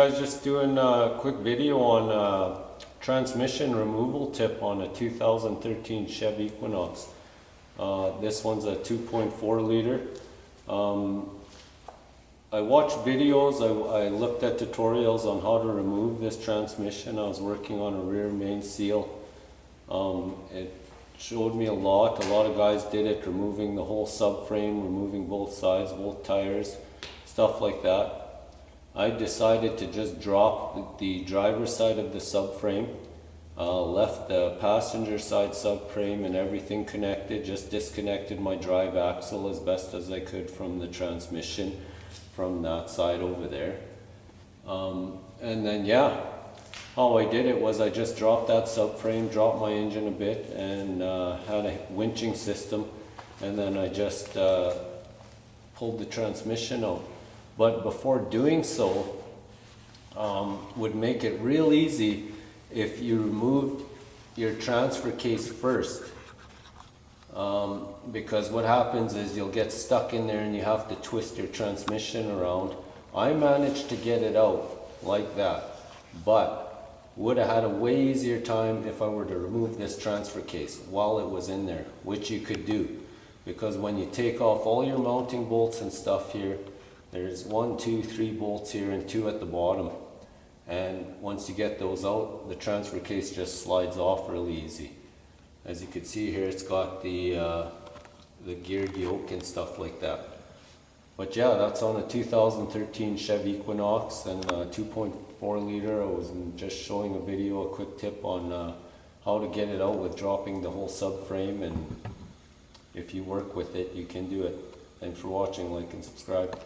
guys, just doing a quick video on transmission removal tip on a 2013 Chev Equinox. This one's a 2.4 liter. I watched videos, I looked at tutorials on how to remove this transmission. I was working on a rear main seal. It showed me a lot of guys did it, removing the whole subframe, removing both sides, both tires, stuff like that. I decided to just drop the driver's side of the subframe, left the passenger side subframe and everything connected, just disconnected my drive axle as best as I could from the transmission from that side over there. And then yeah, how I did it was I just dropped that subframe, dropped my engine a bit, and had a winching system, and then I just pulled the transmission out. But before doing so, would make it real easy if you removed your transfer case first. Because what happens is you'll get stuck in there and you have to twist your transmission around. I managed to get it out like that, but would have had a way easier time if I were to remove this transfer case while it was in there, which you could do. Because when you take off all your mounting bolts and stuff here, there's 1, 2, 3 bolts here and 2 at the bottom. And once you get those out, the transfer case just slides off really easy. As you can see here, it's got the geared yoke and stuff like that. But yeah, that's on a 2013 Chev Equinox and 2.4 liter. I was just showing a video, a quick tip on how to get it out with dropping the whole subframe, and if you work with it, you can do it. Thanks for watching, like and subscribe.